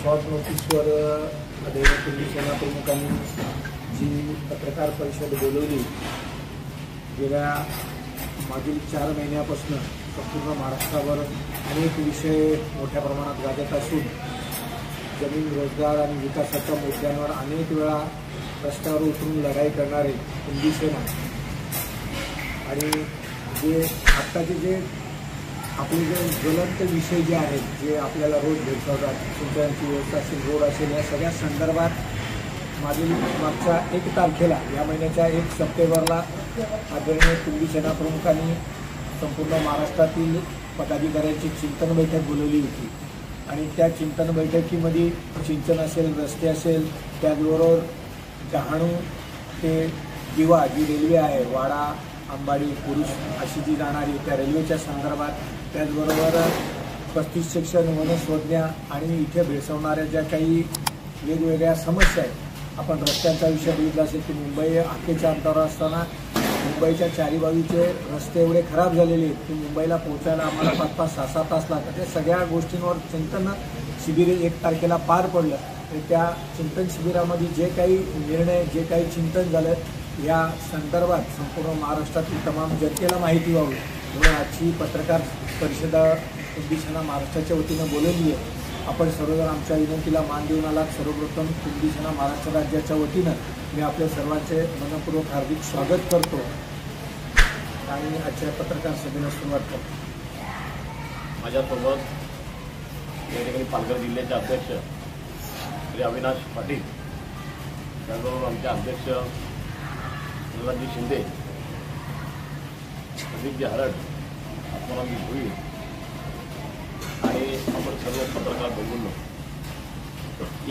Short नोटीसवर आदरणीय पूर्वी सेना प्रमुखांनी जी पत्रकार परिषद बोलवली, गेल्या मागील 4 महिन्यापासून संपूर्ण महाराष्ट्रावर अनेक विषय मोठ्या प्रमाणात गाजत असून जमीन, रोजगार आणि विकासाच्या मुद्द्यांवर अनेक वेळा रस्त्यावर उतरून लढाई करणारे पूर्वी सेना आणि जे आत्ताचे जे आपले जे ज्वलंत विषय जे आहेत, जे आपल्याला रोज भेटतात, सिंचनाची व्यवस्था असेल, रोड असेल, या सगळ्या संदर्भात मागच्या 1 तारखेला या महिन्याच्या 1 सप्टेंबरला आदरणीय पूर्वी सेना प्रमुखांनी संपूर्ण महाराष्ट्रातील पदाधिकाऱ्यांची चिंतन बैठक बोलवली होती आणि त्या चिंतन बैठकीमध्ये सिंचन असेल, रस्ते असेल, त्याचबरोबर डहाणू ते दिवा जी रेल्वे आहे, वाडा, अंबाडी, पुरुष अशी जी जाणारी त्या रेल्वेच्या संदर्भात, त्याचबरोबर 35 सेक्शन वनस्वज्ञा आणि इथे भेडसावणाऱ्या ज्या काही वेगवेगळ्या समस्या आहेत. आपण रस्त्यांचा विषय बघितला असेल की मुंबई अखेच्या अंतरावर असताना मुंबईच्या 4ही बाजूचे रस्ते एवढे खराब झालेले आहेत की मुंबईला पोहोचायला आम्हाला 5-5, 6-6 तास लागतात. त्या सगळ्या गोष्टींवर चिंतन शिबिर 1 तारखेला पार पडलं आणि त्या चिंतन शिबिरामध्ये जे काही निर्णय, जे काही चिंतन झालं या संदर्भात संपूर्ण महाराष्ट्रातील तमाम जनतेला माहिती व्हावी म्हणून आजची पत्रकार परिषद पूर्वी सेना महाराष्ट्राच्या वतीनं बोलवली आहे. आपण सर्वजण आमच्या विनंतीला मान देऊन आलात. सर्वप्रथम पूर्वी सेना महाराष्ट्र राज्याच्या वतीनं मी आपल्या सर्वांचे मनपूर्वक हार्दिक स्वागत करतो आणि आजच्या पत्रकार सभेला सुरुवात करतो. माझ्यासोबत या ठिकाणी पालघर जिल्ह्याचे अध्यक्ष श्री अविनाश पाटील, त्याचबरोबर आमचे अध्यक्ष प्रल्हादजी शिंदे, प्रदीपजी हरड, आत्मारामजी भोई आणि आपण सर्व पत्रकार बोललो.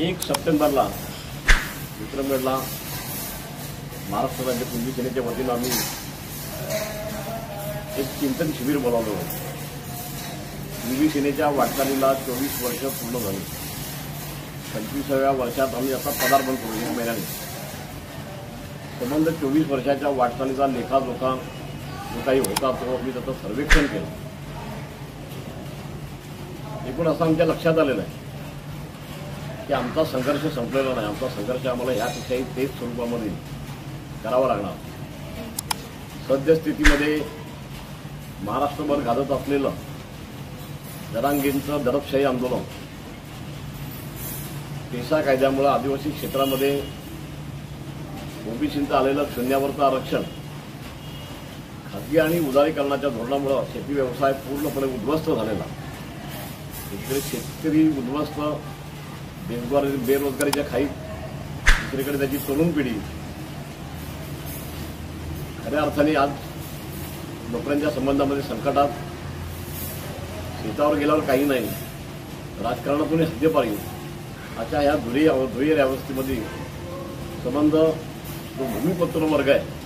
1 सप्टेंबरला विक्रमगडला महाराष्ट्र राज्य पूर्वी सेनेच्या वतीनं आम्ही एक चिंतन शिबिर बोलावलं. पूर्वी सेनेच्या वाटचालीला 24 वर्ष पूर्ण झाली. 25व्या वर्षात आम्ही आता पदार्पण करू. 1 महिन्याने संबंध 24 वर्षाच्या वाटचालीचा लेखाजोखा जो काही होता तो आम्ही त्याचं सर्वेक्षण केलं. एकूण असं आमच्या लक्षात आलेलं आहे की आमचा संघर्ष संपलेला नाही. आमचा संघर्ष आम्हाला ह्यापेक्षाही तेच स्वरूपामध्ये करावा लागणार. सद्यस्थितीमध्ये महाराष्ट्रभर गाजत असलेलं जरांगेंचं दडपशाही आंदोलन, पेसा कायद्यामुळे आदिवासी क्षेत्रामध्ये ओबीसींचं आलेलं शून्यावरचं आरक्षण, खाजगी आणि उदारीकरणाच्या धोरणामुळे शेती व्यवसाय पूर्णपणे उद्ध्वस्त झालेला. इकडे शेतकरी उद्ध्वस्त, बेरोजगारीच्या खाईत, दुसरीकडे त्याची तरुण पिढी खऱ्या अर्थाने आज नोकऱ्यांच्या संबंधामध्ये संकटात. शेतावर गेल्यावर काही नाही, राजकारणातून हद्दपारी अशा ह्या दुहेरी अवस्थेमध्ये संबंध जो भूमिपुत्र वर्ग आहे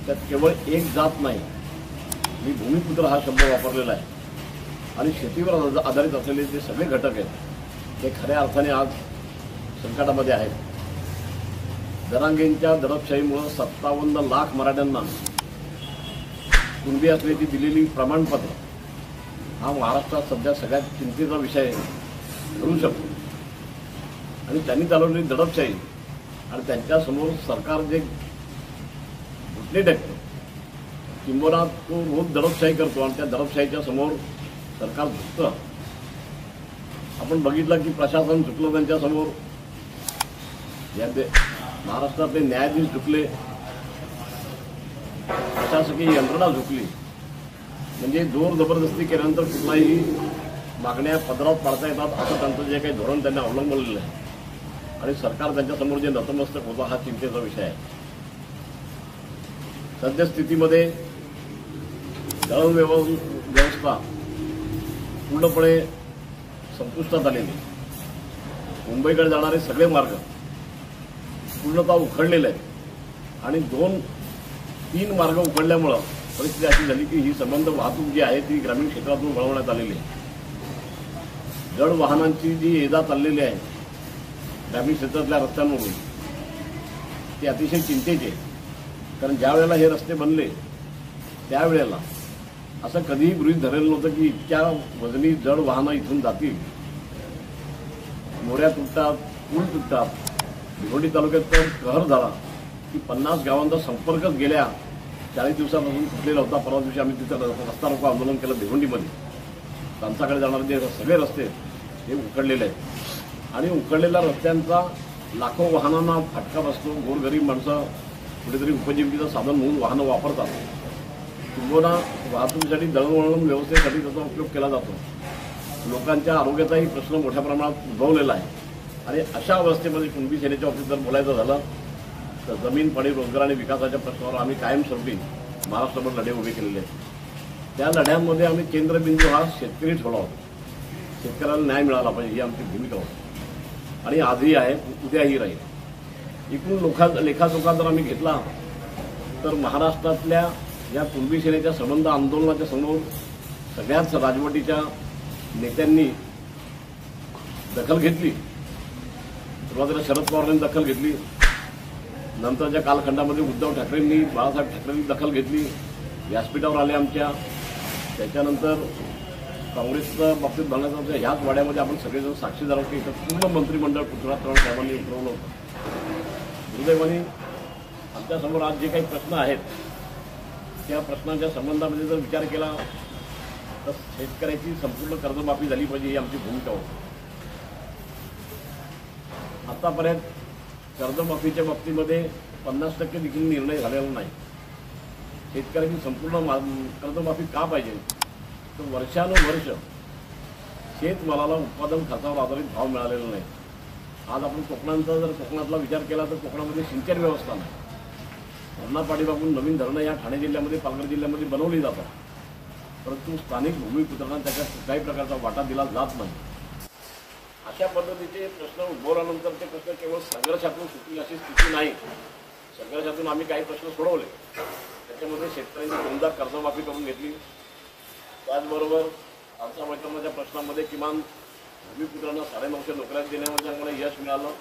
त्यात केवळ एक जात नाही, मी भूमिपुत्र हा शब्द वापरलेला आहे आणि शेतीवर आधारित असलेले जे सगळे घटक आहेत ते खऱ्या अर्थाने आज संकटामध्ये आहेत. जरांगेंच्या दडपशाहीमुळे 57 लाख मराठ्यांना कुणबी असल्याची दिलेली प्रमाणपत्र हा महाराष्ट्रात सध्या सगळ्यात चिंतेचा विषय ठरू शकतो आणि त्यांनी चालवलेली दडपशाही आणि त्यांच्यासमोर सरकार जे घुसणे टाकतो, किंबहुना तो रोज दडपशाही करतो आणि त्या दडपशाहीच्या समोर सरकार झुकतं. आपण बघितलं की प्रशासन झुकलं त्यांच्यासमोर, या महाराष्ट्रातले न्यायाधीश झुकले, प्रशासकीय यंत्रणा झुकली. म्हणजे जोर जबरदस्ती केल्यानंतर कुठलाही मागण्या पदरात पाडता येतात असं त्यांचं जे काही धोरण त्यांनी अवलंबलेलं आहे आणि सरकार त्यांच्यासमोर जे नतमस्तक होतं हा चिंतेचा विषय आहे. सद्यस्थितीमध्ये दळणवळण व्यवस्था पूर्णपणे संपुष्टात आलेली. मुंबईकडे जाणारे सगळे मार्ग पूर्णतः उखडलेले आहेत आणि 2-3 मार्ग उखडल्यामुळं परिस्थिती अशी झाली की ही संबंध वाहतूक जी आहे ती ग्रामीण क्षेत्रातून वळवण्यात आलेली आहे. जड वाहनांची जी ये-जा चाललेली आहे ग्रामीण क्षेत्रातल्या रस्त्यांवरून ती अतिशय चिंतेची आहे. कारण ज्या वेळेला हे रस्ते बनले त्यावेळेला असं कधीही गृहीत धरलेलं नव्हतं की इतक्या वजनी जड वाहनं इथून जातील. मोऱ्या तुटतात, पूल तुटतात. भिवंडी तालुक्यात तर कहर झाला की 50 गावांचा संपर्कच गेल्या 40 दिवसापासून तुटलेला होता. परवा दिवशी आम्ही तिथं रस्ता रोको आंदोलन केलं भिवंडीमध्ये. तांचाकडे जाणारे जे सगळे रस्ते हे उखडलेले आहेत आणि उखडलेल्या रस्त्यांचा लाखो वाहनांना फटका बसतो. गोरगरीब माणसं कुठेतरी उपजीविकेचं साधन म्हणून वाहनं वापरतात. किंबहुना वाहतुकीसाठी दळणवळण व्यवस्थेसाठी त्याचा उपयोग केला जातो. लोकांच्या आरोग्याचाही प्रश्न मोठ्या प्रमाणात उद्भवलेला आहे आणि अशा अवस्थेमध्ये कुणबी सेनेच्या बाबतीत जर बोलायचं झालं तर जमीन, पाणी, रोजगार आणि विकासाच्या प्रश्नावर आम्ही कायमस्वरूपी महाराष्ट्रभर लढे उभे केलेले आहेत. त्या लढ्यांमध्ये आम्ही केंद्रबिंदू हा शेतकरी ठेवला होता. शेतकऱ्याला न्याय मिळाला पाहिजे ही आमची भूमिका होती आणि आजही आहे, उद्याही राहील. एकूण लेखाजोखा जर आम्ही घेतला तर महाराष्ट्रातल्या या कुणबी सेनेच्या संबंध आंदोलनाच्या समोर सगळ्याच राजवटीच्या नेत्यांनी दखल घेतली. सुरुवातीला शरद पवारांनी दखल घेतली, नंतरच्या कालखंडामध्ये उद्धव ठाकरेंनी, बाळासाहेब ठाकरेंनी दखल घेतली, व्यासपीठावर आले आमच्या. त्याच्यानंतर काँग्रेसच्या बाबतीत बनण्याच्या ह्याच वाड्यामध्ये आपण सगळेजण साक्षीदार होते. इथं पूर्ण मंत्रिमंडळ पृथ्वीराज चव्हाण साहेबांनी उतरवलं होतं. दुर्दैवाने आमच्यासमोर आज जे काही प्रश्न आहेत त्या प्रश्नांच्या संबंधामध्ये जर विचार केला तर शेतकऱ्याची संपूर्ण कर्जमाफी झाली पाहिजे ही आमची भूमिका होती. आतापर्यंत कर्जमाफीच्या बाबतीमध्ये 50% देखील निर्णय झालेला नाही. शेतकऱ्याची संपूर्ण कर्जमाफी का पाहिजे तर वर्षानुवर्ष शेतमालाला उत्पादन खर्चावर आधारित भाव मिळालेला नाही. आज आपण कोकणातला विचार केला तर कोकणामध्ये सिंचन व्यवस्था नाही. धरणापाडी बाबून नवीन धरणं या ठाणे जिल्ह्यामध्ये, पालघर जिल्ह्यामध्ये बनवली जातात, परंतु स्थानिक भूमिपुत्रांना त्याच्यात कुठल्याही प्रकारचा वाटा दिला जात नाही. अशा पद्धतीचे प्रश्न उद्भवल्यानंतर ते प्रश्न केवळ संघर्षातून सुटतील अशी स्थिती नाही. संघर्षातून आम्ही काही प्रश्न सोडवले. त्याच्यामध्ये शेतकऱ्यांची दोनदा कर्जमाफी करून घेतली. त्याचबरोबर आमच्या मैत्रिणीच्या प्रश्नामध्ये किमान भूमिपुत्रांना 950 नोकऱ्या देण्यामध्ये आम्हाला यश मिळालं.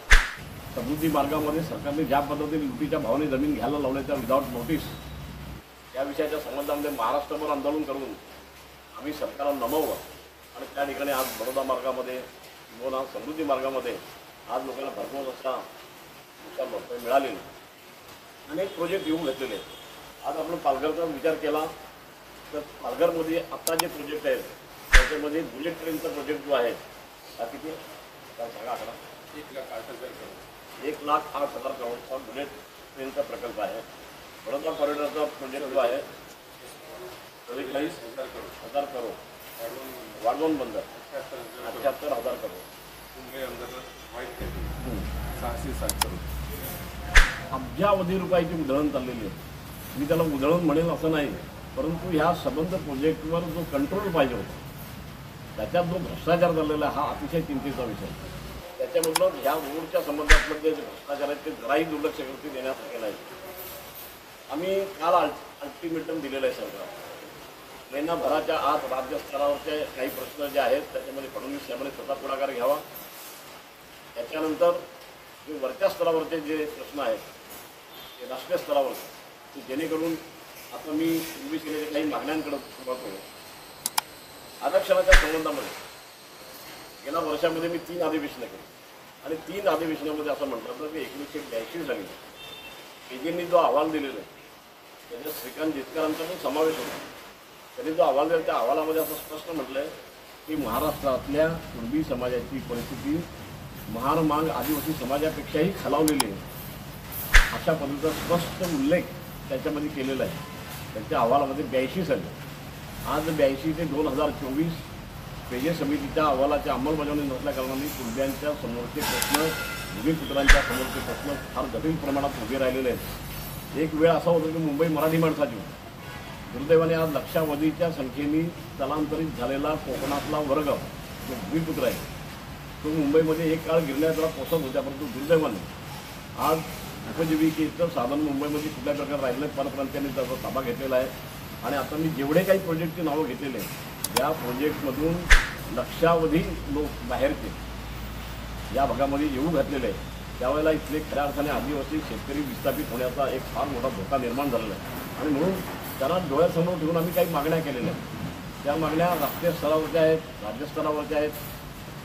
समृद्धी मार्गामध्ये सरकारने ज्या पद्धतीने लुटीच्या भावाने जमीन घ्यायला लावण्याच्या विदाऊट नोटीस या विषयाच्या संबंधामध्ये महाराष्ट्रभर आंदोलन करून आम्ही सरकारला नमवलं आणि त्या ठिकाणी आज बडोदा मार्गामध्ये किंवा समृद्धी मार्गामध्ये आज लोकांना भरपूर असा नुकसान भरपाई मिळालेली. अनेक प्रोजेक्ट येऊन घेतलेले आहेत. आज आपण पालघरचा विचार केला तर पालघरमध्ये आता जे प्रोजेक्ट आहेत त्याच्यामध्ये बुलेट ट्रेनचा प्रोजेक्ट जो आहे हा किती काय सांगा आकडा 1,08,000 करोडचा बुलेट ट्रेनचा प्रकल्प आहे. बडोदा कॉरिडॉरचा प्रोजेक्ट जो आहे 40,000 करोड. वाढवून बंदर 78,000 करोड. 607 करोड. अब्जावधी रुपयाची उधळण चाललेली आहे. मी त्याला उधळण म्हणेल असं नाही, परंतु ह्या संबंध प्रोजेक्टवर जो कंट्रोल पाहिजे होता त्याच्यात जो भ्रष्टाचार झालेला हा अतिशय चिंतेचा विषय. त्याच्यामधून ह्या रोडच्या संबंधातलं जे भ्रष्टाचार आहेत ते जराही दुर्लक्ष कृती देण्यासारखे नाही. आम्ही काल अल्टिमेटम दिलेलं आहे सरकार. महिनाभराच्या आत राज्यस्तरावरचे काही प्रश्न जे आहेत त्याच्यामध्ये फडणवीस साहेबांनी स्वतः पुढाकार घ्यावा. त्याच्यानंतर जे वरच्या स्तरावरचे जे प्रश्न आहेत ते राष्ट्रीय स्तरावरचे, जेणेकरून आता मी कुणबी सेनेच्या काही मागण्यांकडे सुरुवात होतो. आरक्षणाच्या संबंधामध्ये गेल्या वर्षामध्ये मी 3 अधिवेशनं केली आणि 3 अधिवेशनामध्ये असं म्हटलं होतं की 1982 साली केजींनी जो अहवाल दिलेला आहे त्याच्यात श्रीकांत जितकरांचा पण समावेश होता. त्यांनी जो अहवाल दिला त्या अहवालामध्ये असं स्पष्ट म्हटलं आहे की महाराष्ट्रातल्या कुणबी समाजाची परिस्थिती महार आदिवासी समाजापेक्षाही खालावलेली आहे. अशा पद्धतीचा स्पष्ट उल्लेख त्याच्यामध्ये केलेला आहे. त्यांच्या अहवालामध्ये 82 साली. आज 82 ते 2024 पेजे समितीच्या अहवालाच्या अंमलबजावणी नसल्याकारणाने कुणब्यांच्या समोरचे प्रश्न, भूमिपुत्रांच्या समोरचे प्रश्न फार जटिल प्रमाणात उभे राहिलेले आहेत. एक वेळ असा होता की मुंबई मराठी माणसाची होती. दुर्दैवाने आज लक्षावधीच्या संख्येने स्थलांतरित झालेला कोकणातला वर्ग जो भूमिपुत्र आहे तो मुंबईमध्ये एक काळ गिरण्याला पोसत होत्या, परंतु दुर्दैवाने आज उपजीविकेचं साधन मुंबईमध्ये कुठल्या प्रकारे राहिलं परप्रांत्यांनी त्याचा ताबा घेतलेला आहे. आणि आता मी जेवढे काही प्रोजेक्टची नावं घेतलेले आहेत या प्रोजेक्टमधून लक्षावधी लोक बाहेरचे या भागामध्ये येऊ घातलेले आहे. त्यावेळेला इथले खऱ्या अर्थाने आदिवासी शेतकरी विस्थापित होण्याचा एक फार मोठा धोका निर्माण झालेला आहे आणि म्हणून त्यांना डोळ्यासमोर ठेवून आम्ही काही मागण्या केलेल्या आहेत. त्या मागण्या राष्ट्रीय स्तरावरच्या आहेत, राज्यस्तरावरच्या आहेत.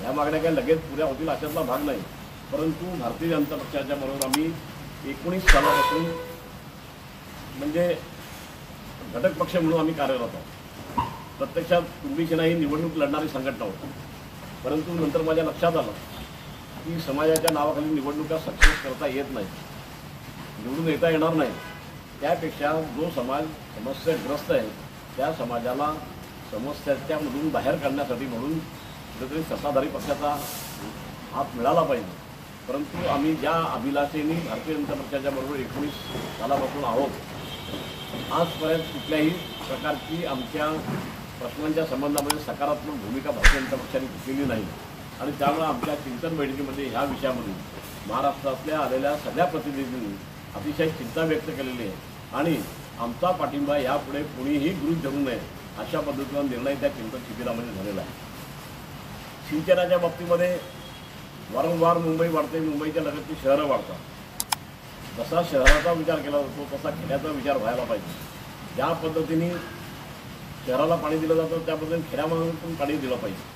ह्या मागण्या काही लगेच पुऱ्या होतील अशातला भाग नाही, परंतु भारतीय जनता पक्षाच्या बरोबर आम्ही 19 सालापासून म्हणजे घटक पक्ष म्हणून आम्ही कार्यरत आहोत. प्रत्यक्षात कुणबी सेना ही निवडणूक लढणारी संघटना होती, परंतु नंतर माझ्या लक्षात आलं की समाजाच्या नावाखाली निवडणुका सक्सेस करता येत नाही, निवडून येता येणार नाही. त्यापेक्षा जो समाज समस्याग्रस्त आहे त्या समाजाला समस्याच्यामधून बाहेर काढण्यासाठी म्हणून कुठेतरी सत्ताधारी पक्षाचा हात मिळाला पाहिजे. परंतु आम्ही ज्या अभिलाषेने भारतीय जनता पक्षाच्या बरोबर 19 सालापासून आहोत, आजपर्यंत कुठल्याही प्रकारची आमच्या प्रश्नांच्या संबंधामध्ये सकारात्मक भूमिका भारतीय जनता पक्षाने घेतलेली नाही. आणि त्यामुळे आमच्या चिंतन बैठकीमध्ये ह्या विषयामध्ये महाराष्ट्रातल्या आलेल्या सगळ्या प्रतिनिधींनी अतिशय चिंता व्यक्त केलेली आहे आणि आमचा पाठिंबा यापुढे कोणीही गृहीत धरू नये अशा पद्धतीचा निर्णय त्या चिंतन शिबिरामध्ये झालेला आहे. सिंचनाच्या बाबतीमध्ये वारंवार मुंबई वाढते, मुंबईच्या लगतची शहरं वाढतात. जसा शहराचा विचार केला जातो तसा खेड्याचा विचार व्हायला पाहिजे. ज्या पद्धतीने शहराला पाणी दिलं जातं त्या पद्धतीने खेड्यामध्ये पण पाणी दिलं पाहिजे.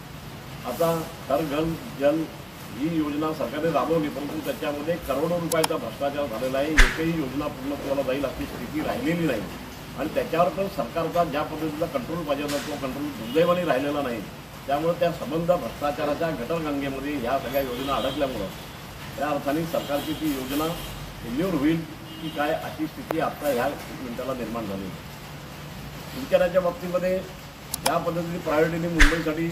आता हर घर जल ही योजना सरकारने राबवली, परंतु त्याच्यामध्ये करोडो रुपयाचा भ्रष्टाचार झालेला आहे. एकही योजना पूर्णत्वाला जाईल अशी स्थिती राहिलेली नाही आणि त्याच्यावर पण सरकारचा ज्या पद्धतीचा कंट्रोल पाहिजे होता तो कंट्रोल दुर्दैवाने राहिलेला नाही. त्यामुळे त्या संबंध भ्रष्टाचाराच्या गटरगंगेमध्ये ह्या सगळ्या योजना अडकल्यामुळं त्या अर्थाने सरकारची ती योजना फेल्युअर होईल की काय अशी स्थिती आता ह्या मिनिटाला निर्माण झाली. सिंचनाच्या बाबतीमध्ये ज्या पद्धतीने प्रायोरिटीने मुंबईसाठी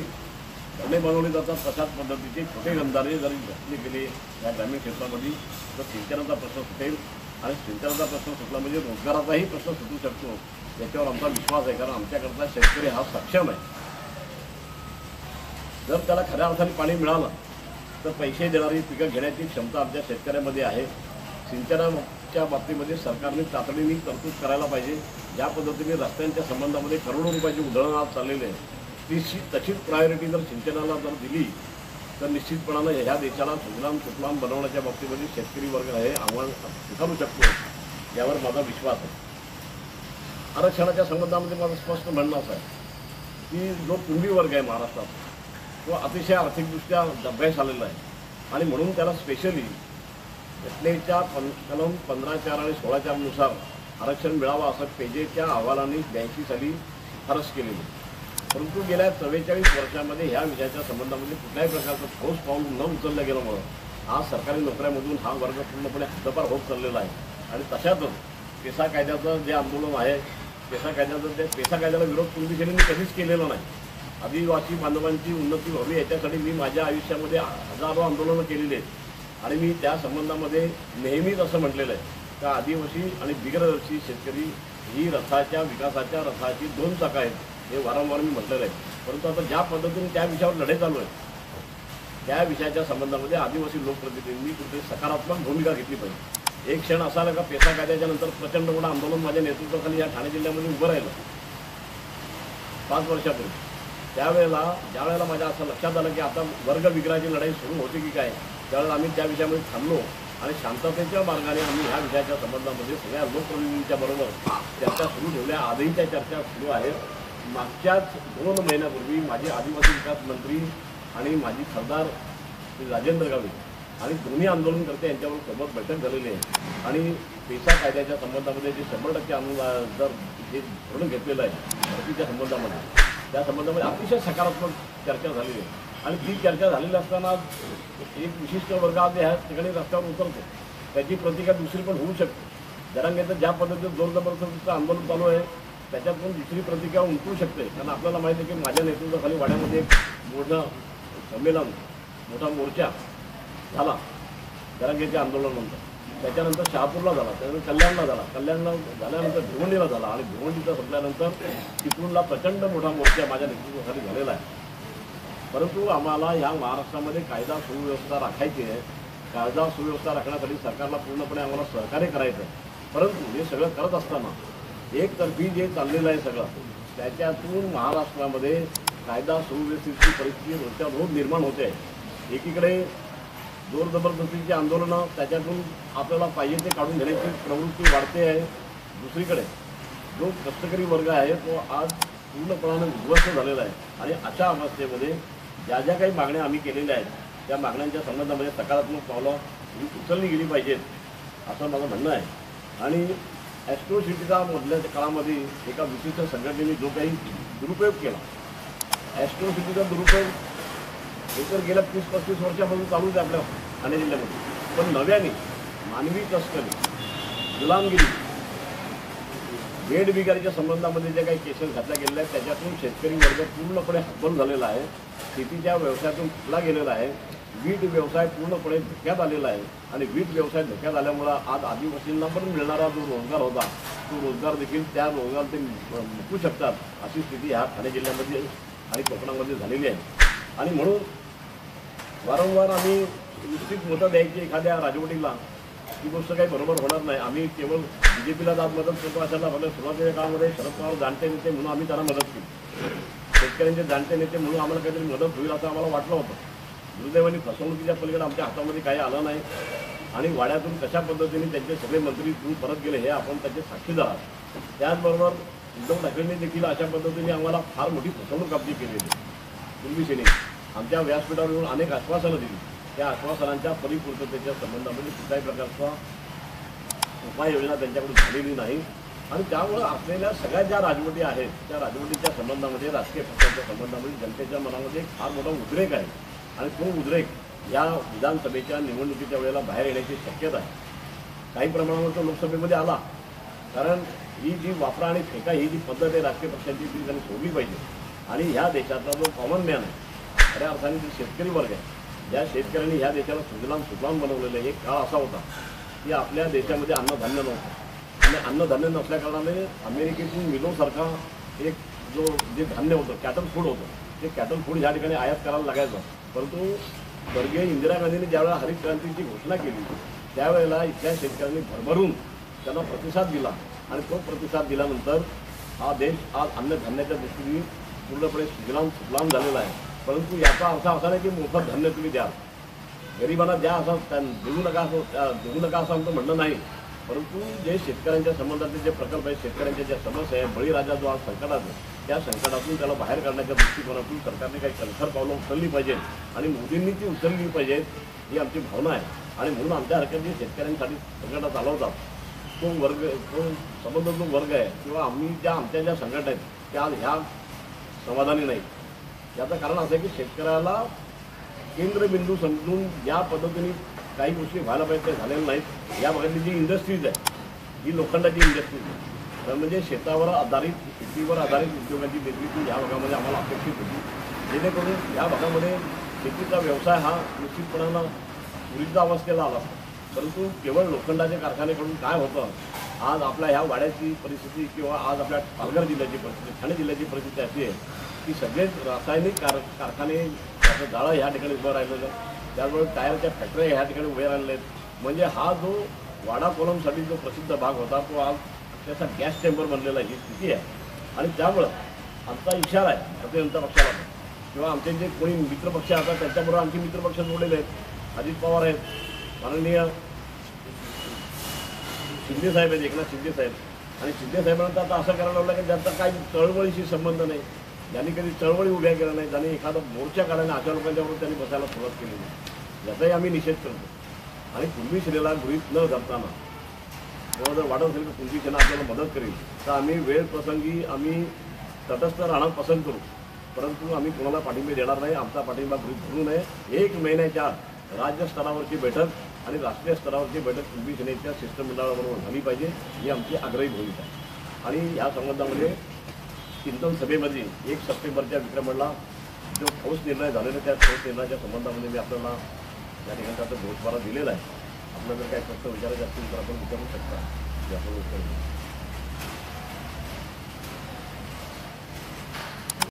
धरणे बनवले जातात तशाच पद्धतीचे छोटे गंधारे जरी घातले गेले या ग्रामीण क्षेत्रामध्ये तर सिंचनाचा प्रश्न सुटेल आणि सिंचनाचा प्रश्न सुटला म्हणजे रोजगाराचाही प्रश्न सुटू शकतो याच्यावर आमचा विश्वास आहे. कारण आमच्याकरता शेतकरी हा सक्षम आहे. जर त्याला खऱ्या अर्थाने पाणी मिळालं तर पैसे देणारी पिकं घेण्याची क्षमता आमच्या शेतकऱ्यामध्ये आहे. सिंचनाच्या बाबतीमध्ये सरकारने तातडीने तरतूद करायला पाहिजे. ज्या पद्धतीने रस्त्यांच्या संबंधामध्ये करोडो रुपयाची उधळण आज चाललेली आहे तशीच प्रायोरिटी जर सिंचनाला जर दिली तर निश्चितपणानं ह्या देशाला सुजलाम बनवण्याच्या बाबतीमध्ये शेतकरी वर्ग हे आव्हान स्वीकारू शकतो यावर माझा विश्वास आहे. आरक्षणाच्या संबंधामध्ये माझं स्पष्ट म्हणणं असं आहे की जो कुणबी वर्ग आहे महाराष्ट्रात तो अतिशय आर्थिकदृष्ट्या डब्यास आलेला आहे आणि म्हणून त्याला स्पेशली घटनेच्या कलम 15(4) आणि 16(4) नुसार आरक्षण मिळावं असं पेजेच्या अहवालाने 82 साली शिफारस केलेली. परंतु गेल्या 44 वर्षामध्ये ह्या विषयाच्या संबंधामध्ये कुठल्याही प्रकारचं ठोस पाऊल न उचललं गेल्यामुळं आज सरकारी नोकऱ्यामधून हा वर्ग पूर्णपणे हद्दपार होत चाललेला आहे. आणि तशातच पेसा कायद्याचं जे आंदोलन आहे पेसा कायद्याला विरोध कुणबी सेनेने कधीच केलेला नाही. आदिवासी बांधवांची उन्नती व्हावी याच्यासाठी मी माझ्या आयुष्यामध्ये हजारो आंदोलनं केलेली आहेत आणि मी त्या संबंधामध्ये नेहमीच असं म्हटलेलं आहे का आदिवासी आणि बिगरदर्शी शेतकरी ही विकासाच्या रथाची 2 चाकं आहेत हे वारंवार मी म्हटलेलं आहे. परंतु आता ज्या पद्धतीने त्या विषयावर लढे चालू आहे त्या विषयाच्या संबंधामध्ये आदिवासी लोकप्रतिनिधींनी कुठे सकारात्मक भूमिका घेतली पाहिजे. एक क्षण असा आला का पेसा कायद्याच्या नंतर प्रचंड मोठं आंदोलन माझ्या नेतृत्वाखाली या ठाणे जिल्ह्यामध्ये उभं राहिलं 5 वर्षापूर्वी. ज्यावेळेला माझ्या असं लक्षात आलं की आता वर्ग विग्रहाची लढाई सुरू होती की काय त्यावेळेला आम्ही त्या विषयामध्ये थांबलो आणि शांततेच्या मार्गाने आम्ही ह्या विषयाच्या संबंधामध्ये सगळ्या लोकप्रतिनिधींच्या बरोबर चर्चा सुरू ठेवल्या. आजही त्या चर्चा सुरू आहेत. मागच्याच 2 महिन्यापूर्वी माझे आदिवासी विकास मंत्री आणि माजी खासदार श्री राजेंद्र गावित आणि दोन्ही आंदोलनकर्ते यांच्यावर सोबत बैठक झालेली आहे आणि पेसा कायद्याच्या संबंधामध्ये जे 100% अनुदान जर जे धोरण घेतलेलं आहे भरतीच्या संबंधामध्ये त्या संबंधामध्ये अतिशय सकारात्मक चर्चा झालेली आहे. आणि ती चर्चा झालेली असताना एक विशिष्ट वर्ग आज ह्या ठिकाणी रस्त्यावर उतरतो त्याची प्रतिक्रिया दुसरी पण होऊ शकते. जरांगेचं ज्या पद्धतीनं जोरजबरदस्तीचं आंदोलन चालू आहे त्याच्यातून दुसरी प्रतिक्रिया उमटू शकते. कारण आपल्याला माहिती आहे की माझ्या नेतृत्वाखाली वाड्यामध्ये एक मोठं संमेलन मोठा मोर्चा झाला जरांगेच्या आंदोलनानंतर. त्याच्यानंतर शहापूरला झाला, त्यानंतर कल्याणला झाला, कल्याणला झाल्यानंतर भिवंडीला झाला आणि भिवंडीचा संपल्यानंतर चिपळूणला प्रचंड मोठा मोर्चा माझ्या नेतृत्वाखाली झालेला आहे. परंतु आम्हाला ह्या महाराष्ट्रामध्ये कायदा सुव्यवस्था राखायची आहे. कायदा सुव्यवस्था राखण्यासाठी सरकारला पूर्णपणे आम्हाला सहकार्य करायचं आहे. परंतु हे सगळं करत असताना एकतर्फी जे चाललेलं आहे सगळं त्याच्यातून महाराष्ट्रामध्ये कायदा सुव्यवस्थेची परिस्थिती रोजच्या रोज निर्माण होते आहे. एकीकडे जोर जबरदस्तीची आंदोलनं त्याच्यातून आपल्याला पाहिजे ते काढून घेण्याची प्रवृत्ती वाढते आहे. दुसरीकडे जो कष्टकरी वर्ग आहे तो आज पूर्णपणाने उद्ध्वस्त झालेला आहे आणि अशा अवस्थेमध्ये ज्या ज्या काही मागण्या आम्ही केलेल्या आहेत त्या मागण्यांच्या संबंधामध्ये सकारात्मक पावलं उचलली गेली पाहिजेत असं माझं म्हणणं आहे. आणि ॲस्ट्रोसिटीचा मधल्या काळामध्ये एका विशिष्ट संघटनेने जो काही दुरुपयोग केला, ॲस्ट्रोसिटीचा दुरुपयोग हे तर गेल्या 30-35 वर्षापासून चालूच आहे आपल्या ठाणे जिल्ह्यामध्ये. पण नव्याने मानवी तस्करी, गुलामगिरी, बेडबिगारीच्या संबंधामध्ये ज्या काही केसेस घातल्या गेलेल्या आहेत त्याच्यातून शेतकरी वर्ग पूर्णपणे हतबल झालेला आहे. शेतीच्या व्यवसायातून तुटला गेलेला आहे. वीट व्यवसाय पूर्णपणे धोक्यात आलेला आहे आणि वीट व्यवसाय धोक्यात आल्यामुळं आज आदिवासींना पण मिळणारा जो रोजगार होता तो रोजगार देखील त्या रोजगार ते मुकू शकतात अशी स्थिती ह्या ठाणे जिल्ह्यामध्ये आणि कोकणामध्ये झालेली आहे. आणि म्हणून वारंवार आम्ही निश्चित मतं द्यायची एखाद्या राजवटीला ही गोष्ट काही बरोबर होणार नाही. आम्ही केवळ BJPला आज मदत करतो अशाला फक्त सुरुवातीच्या काळामध्ये शरद पवार जाणते नेते म्हणून आम्ही त्यांना मदत केली. शेतकऱ्यांचे जाणते नेते म्हणून आम्हाला काहीतरी मदत होईल असं आम्हाला वाटलं होतं. दुर्दैवाने फसवणुकीच्या पलीकडे आमच्या हातामध्ये काही आलं नाही आणि वाड्यातून कशा पद्धतीने त्यांचे सगळे मंत्री इथून परत गेले हे आपण त्याचे साक्षीदार आहात. त्याचबरोबर उद्धव ठाकरेंनी देखील अशा पद्धतीने आम्हाला फार मोठी फसवणूक आपली केलेली. पूर्वी सेनेने आमच्या व्यासपीठावर येऊन अनेक आश्वासनं दिली. त्या आश्वासनांच्या परिपूर्ततेच्या संबंधामध्ये कुठल्याही प्रकारचा उपाययोजना त्यांच्याकडून झालेली नाही. आणि त्यामुळं असलेल्या सगळ्या ज्या राजवटी आहेत त्या राजवटीच्या संबंधामध्ये, राजकीय पक्षांच्या संबंधामध्ये जनतेच्या मनामध्ये एक फार मोठा उद्रेक आहे आणि तो उद्रेक या विधानसभेच्या निवडणुकीच्या वेळेला बाहेर येण्याची शक्यता आहे. काही प्रमाणावर तो लोकसभेमध्ये आला, कारण ही जी वापरा आणि फेका ही जी पद्धत आहे राजकीय पक्षांची ती त्यांनी सोडली पाहिजे. आणि ह्या देशातला जो कॉमन मॅन आहे, खऱ्या अर्थाने जो शेतकरी वर्ग आहे, ज्या शेतकऱ्यांनी ह्या देशाला सुजलाम बनवलेलं आहे. एक काळ असा होता की आपल्या देशामध्ये अन्नधान्य नव्हतं आणि अन्नधान्य नसल्याकारणाने अमेरिकेतून मिलोसारखा एक जे धान्य होतं, कॅटल फूड होतं, ते कॅटल फूड ह्या ठिकाणी आयात करायला लागायचं. परंतु स्वर्गीय इंदिरा गांधींनी ज्यावेळेला हरित क्रांतीची घोषणा केली त्यावेळेला इथल्या शेतकऱ्यांनी भरभरून त्यांना प्रतिसाद दिला आणि तो प्रतिसाद दिल्यानंतर हा देश आज अन्नधान्याच्या दृष्टीने पूर्णपणे सुजलाम झालेला आहे. परंतु याचा अर्थ असा नाही की मोफत धान्य तुम्ही द्या, गरिबांना द्या असं देऊ नका असं आमचं म्हणणं नाही. परंतु जे शेतकऱ्यांच्या संबंधातले जे प्रकल्प आहेत, शेतकऱ्यांच्या ज्या समस्या आहे, बळीराजा जो आज संकटात आहे, त्या संकटातून त्याला बाहेर काढण्याच्या दृष्टिकोनातून सरकारने काही कणखर पावलं उचलली पाहिजेत आणि मोदींनी ती उचलली पाहिजेत ही आमची भावना आहे. आणि म्हणून आमच्या हरकत शेतकऱ्यांसाठी संघटना चालवतात तो वर्ग, तो संबंध जो वर्ग आहे किंवा आमच्या ज्या संघटना आहेत त्या आज ह्या समाधानी नाहीत. याचं कारण असं आहे की शेतकऱ्याला केंद्रबिंदू समजून या पद्धतीने काही गोष्टी व्हायला पाहिजे त्या झालेल्या नाहीत. या भागातली जी इंडस्ट्रीज आहे ही लोखंडाची इंडस्ट्रीज आहे, तर म्हणजे शेतीवर आधारित उद्योगांची निर्मिती या भागामध्ये आम्हाला अपेक्षित होती, जेणेकरून या भागामध्ये शेतीचा व्यवसाय हा निश्चितपणानं पूर्वीच्या अवस्थेला आला असतो. परंतु केवळ लोखंडाच्या कारखान्याकडून काय होतं, आज आपल्या ह्या वाड्याची परिस्थिती किंवा आज आपल्या पालघर जिल्ह्याची परिस्थिती, ठाणे जिल्ह्याची परिस्थिती अशी आहे की सगळेच रासायनिक कारखाने त्याचं जाळं ह्या ठिकाणी उभं राहिलेलं आहे, त्याचबरोबर टायरच्या फॅक्टऱ्या ह्या ठिकाणी उभ्या राहिलेल्या आहेत. म्हणजे हा जो वाडा कोलमसाठी जो प्रसिद्ध भाग होता तो आज त्याचा गॅस चेंबर बनलेला ही स्थिती आहे. आणि त्यामुळं आमचा इशारा आहे भारतीय जनता पक्षाला किंवा आमचे जे कोणी मित्रपक्ष असतात त्यांच्याबरोबर आमचे मित्रपक्ष जोडलेले आहेत. अजित पवार आहेत, माननीय शिंदेसाहेब आहेत, एकनाथ शिंदेसाहेब. आणि शिंदेसाहेबांना आता असं करायला लागलं की ज्यांचा काही चळवळीशी संबंध नाही, ज्यांनी कधी चळवळी उभ्या केल्या नाही, ज्यांनी एखादा मोर्चा काढायला अशा लोकांच्याबरोबर त्यांनी बसायला सुरुवात केली नाही, याचाही आम्ही निषेध करतो. आणि पूर्वी सेनेला गृहीत न धरताना जेव्हा जर वाटत असेल की पूर्वी सेना आपल्याला मदत करेल तर आम्ही वेळ प्रसंगी आम्ही तटस्थ राहणं पसंत करू, परंतु आम्ही कोणाला पाठिंबा देणार नाही. आमचा पाठिंबा गृहीत धरू नये. 1 महिन्याच्या राज्य स्तरावरची बैठक आणि राष्ट्रीय स्तरावरची बैठक पूर्वी सेनेच्या शिष्टमंडळाबरोबर झाली पाहिजे ही आमची आग्रही भूमिका आहे. आणि या संबंधामध्ये चिंतन सभेमध्ये 1 सप्टेंबरच्या विक्रमणला जो ठोस निर्णय झालेला त्या ठोस निर्णयाच्या संबंधामध्ये मी आपल्याला या ठिकाणी आता घोषवारा दिलेला आहे. आपल्याला जर काही प्रश्न विचारायचे असतील तर आपण विचारू शकता.